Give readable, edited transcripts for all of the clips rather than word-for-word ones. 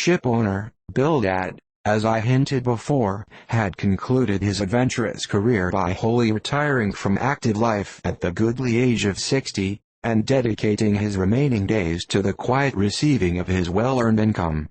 Shipowner Bildad, as I hinted before, had concluded his adventurous career by wholly retiring from active life at the goodly age of 60, and dedicating his remaining days to the quiet receiving of his well-earned income.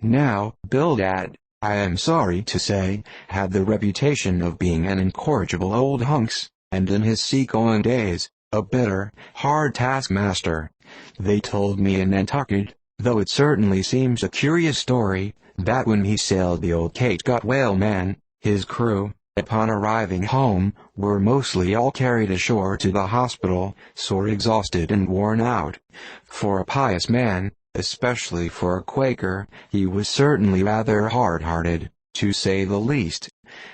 Now, Bildad, I am sorry to say, had the reputation of being an incorrigible old hunks, and in his sea-going days, a bitter, hard taskmaster. They told me in Nantucket, though it certainly seems a curious story, that when he sailed the old Categut whaleman, his crew, upon arriving home, were mostly all carried ashore to the hospital, sore exhausted and worn out. For a pious man, especially for a Quaker, he was certainly rather hard-hearted, to say the least.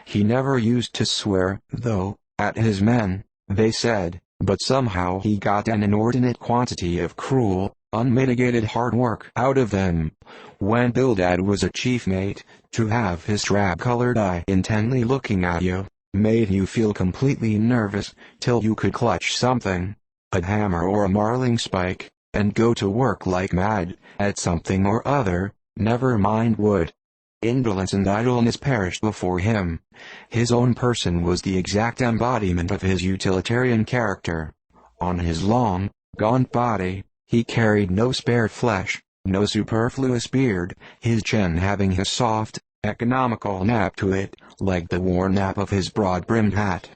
He never used to swear, though, at his men, they said, but somehow he got an inordinate quantity of cruel, unmitigated hard work out of them. When Bildad was a chief mate, to have his drab-colored eye intently looking at you, made you feel completely nervous, till you could clutch something, a hammer or a marling spike, and go to work like mad, at something or other, never mind wood. Indolence and idleness perished before him. His own person was the exact embodiment of his utilitarian character. On his long, gaunt body, he carried no spare flesh, no superfluous beard, his chin having a soft, economical nap to it, like the worn nap of his broad-brimmed hat.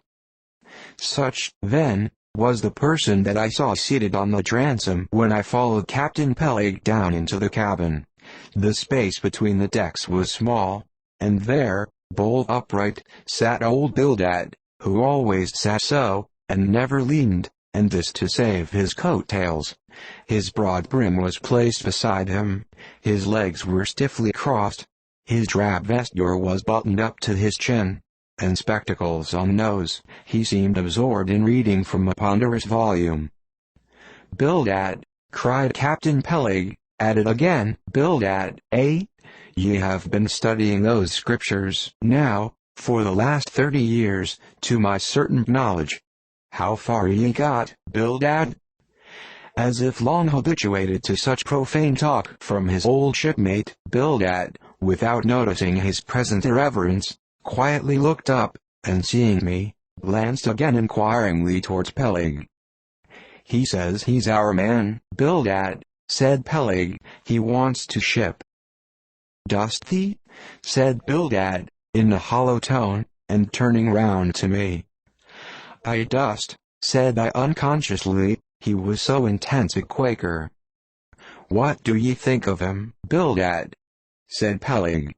Such, then, was the person that I saw seated on the transom when I followed Captain Peleg down into the cabin. The space between the decks was small, and there, bolt upright, sat old Bildad, who always sat so, and never leaned, and this to save his coat-tails. His broad brim was placed beside him, his legs were stiffly crossed, his drab vesture was buttoned up to his chin, and spectacles on nose, he seemed absorbed in reading from a ponderous volume. "Bildad," cried Captain Peleg, at it again. "Bildad, eh? Ye have been studying those scriptures, now, for the last 30 years, to my certain knowledge. How far ye got, Bildad?" As if long habituated to such profane talk from his old shipmate, Bildad, without noticing his present irreverence, quietly looked up, and seeing me, glanced again inquiringly towards Peleg. "He says he's our man, Bildad," said Peleg. "He wants to ship." "Dost thee?" said Bildad, in a hollow tone, and turning round to me. "I dost," said I unconsciously, he was so intense a Quaker. "What do ye think of him, Bildad?" said Peleg.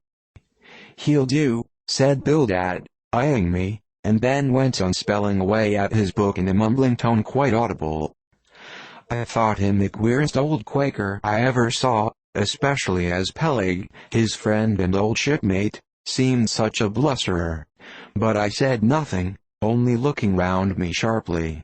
"He'll do," said Bildad, eyeing me, and then went on spelling away at his book in a mumbling tone quite audible. I thought him the queerest old Quaker I ever saw, especially as Peleg, his friend and old shipmate, seemed such a blusterer. But I said nothing, only looking round me sharply.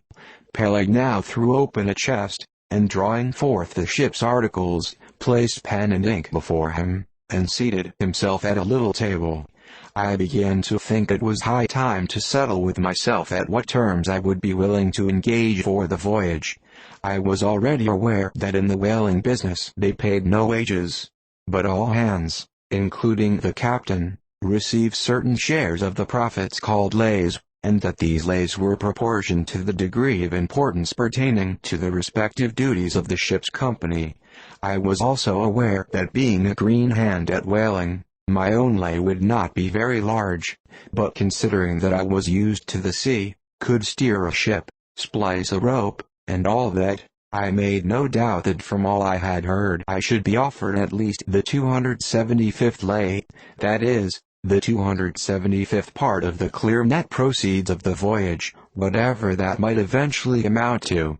Peleg now threw open a chest, and drawing forth the ship's articles, placed pen and ink before him, and seated himself at a little table. I began to think it was high time to settle with myself at what terms I would be willing to engage for the voyage. I was already aware that in the whaling business they paid no wages, but all hands, including the captain, received certain shares of the profits called lays, and that these lays were proportioned to the degree of importance pertaining to the respective duties of the ship's company. I was also aware that being a green hand at whaling, my own lay would not be very large, but considering that I was used to the sea, could steer a ship, splice a rope, and all that, I made no doubt that from all I had heard I should be offered at least the 275th lay, that is, the 275th part of the clear net proceeds of the voyage, whatever that might eventually amount to.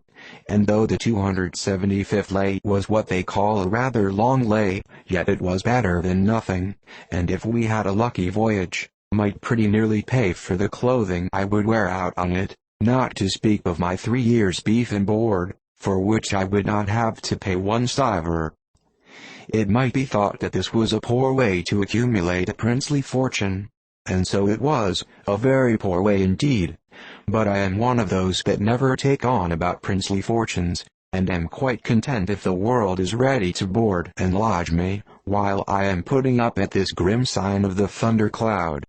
And though the 275th lay was what they call a rather long lay, yet it was better than nothing, and if we had a lucky voyage, might pretty nearly pay for the clothing I would wear out on it, not to speak of my 3 years' beef and board, for which I would not have to pay 1 stiver. It might be thought that this was a poor way to accumulate a princely fortune, and so it was, a very poor way indeed. But I am one of those that never take on about princely fortunes, and am quite content if the world is ready to board and lodge me, while I am putting up at this grim sign of the thundercloud.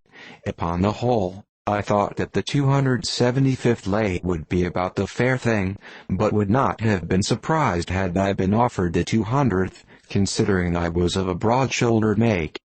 Upon the whole, I thought that the 275th lay would be about the fair thing, but would not have been surprised had I been offered the 200th, considering I was of a broad-shouldered make.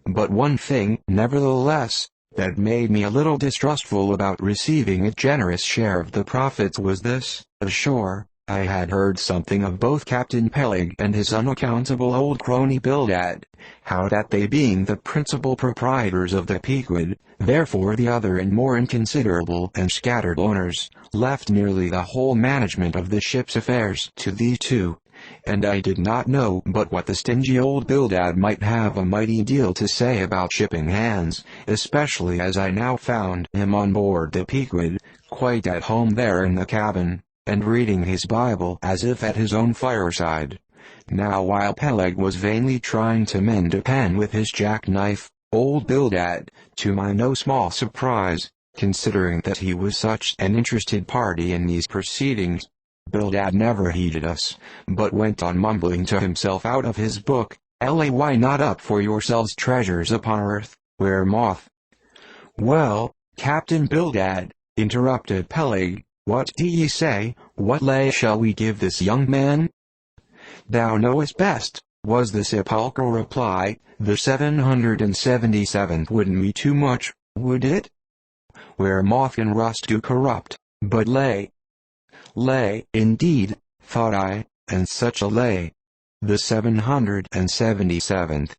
But one thing, nevertheless, that made me a little distrustful about receiving a generous share of the profits was this: ashore, I had heard something of both Captain Peleg and his unaccountable old crony Bildad, how that they being the principal proprietors of the Pequod, therefore the other and more inconsiderable and scattered owners, left nearly the whole management of the ship's affairs to these two. And I did not know but what the stingy old Bildad might have a mighty deal to say about shipping hands, especially as I now found him on board the Pequod, quite at home there in the cabin, and reading his Bible as if at his own fireside. Now while Peleg was vainly trying to mend a pen with his jackknife, old Bildad, to my no small surprise, considering that he was such an interested party in these proceedings, Bildad never heeded us, but went on mumbling to himself out of his book, "Lay not up for yourselves treasures upon earth, where moth—" "Well, Captain Bildad," interrupted Peleg, "what do ye say? What lay shall we give this young man?" "Thou knowest best," was the sepulchral reply. "The 777th wouldn't be too much, would it? Where moth and rust do corrupt, but lay." Lay, indeed, thought I, and such a lay. The 777th.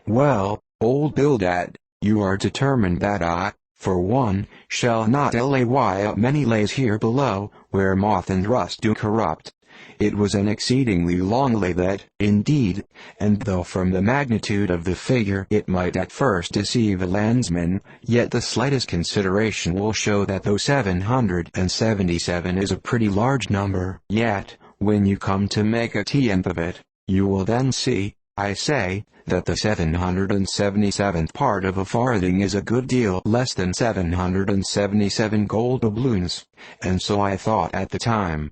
Well, old Bildad, you are determined that I, for one, shall not lay up many lays here below, where moth and rust do corrupt. It was an exceedingly long lay that, indeed, and though from the magnitude of the figure it might at first deceive a landsman, yet the slightest consideration will show that though 777 is a pretty large number, yet, when you come to make a tenth of it, you will then see, I say, that the 777th part of a farthing is a good deal less than 777 gold doubloons, and so I thought at the time.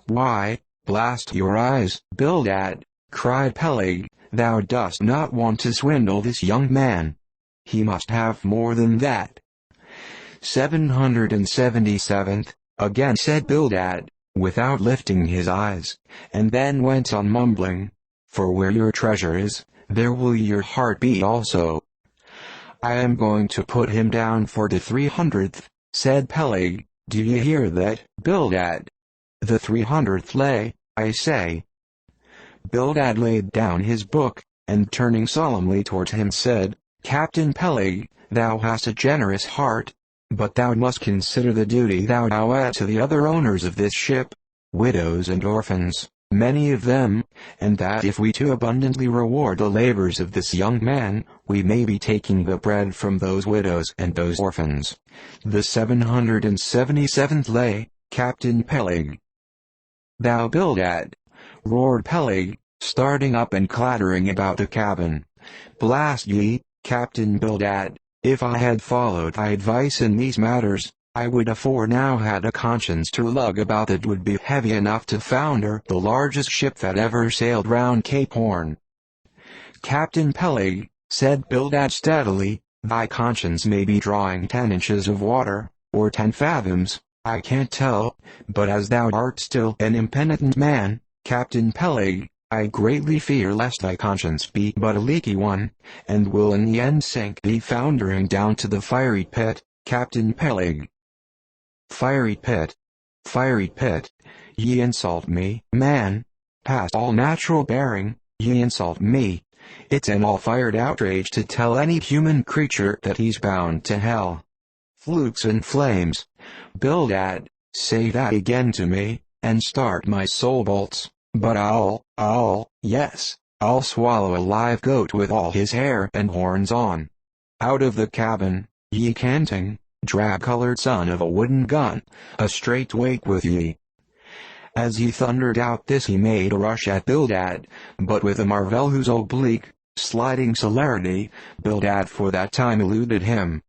"Why, blast your eyes, Bildad," cried Peleg, "thou dost not want to swindle this young man. He must have more than that." 777th, again said Bildad, without lifting his eyes, and then went on mumbling, "For where your treasure is, there will your heart be also." "I am going to put him down for the 300th, said Peleg. "Do you hear that, Bildad? The 300th lay, I say." Bildad laid down his book, and turning solemnly towards him said, "Captain Peleg, thou hast a generous heart, but thou must consider the duty thou owest to the other owners of this ship, widows and orphans, many of them, and that if we too abundantly reward the labors of this young man, we may be taking the bread from those widows and those orphans." The 777th lay, Captain Peleg. "Thou Bildad!" roared Peleg, starting up and clattering about the cabin. "Blast ye, Captain Bildad, if I had followed thy advice in these matters, I would afore now had a conscience to lug about that would be heavy enough to founder the largest ship that ever sailed round Cape Horn." "Captain Peleg," said Bildad steadily, "thy conscience may be drawing 10 inches of water, or 10 fathoms, I can't tell, but as thou art still an impenitent man, Captain Peleg, I greatly fear lest thy conscience be but a leaky one, and will in the end sink thee foundering down to the fiery pit, Captain Peleg." "Fiery pit? Fiery pit? Ye insult me, man. Past all natural bearing, ye insult me. It's an all-fired outrage to tell any human creature that he's bound to hell. Flukes and flames. Bildad, say that again to me, and start my soul bolts, but yes, I'll swallow a live goat with all his hair and horns on. Out of the cabin, ye canting, drab-colored son of a wooden gun, a straight wake with ye." As he thundered out this he made a rush at Bildad, but with a marvel whose oblique, sliding celerity, Bildad for that time eluded him.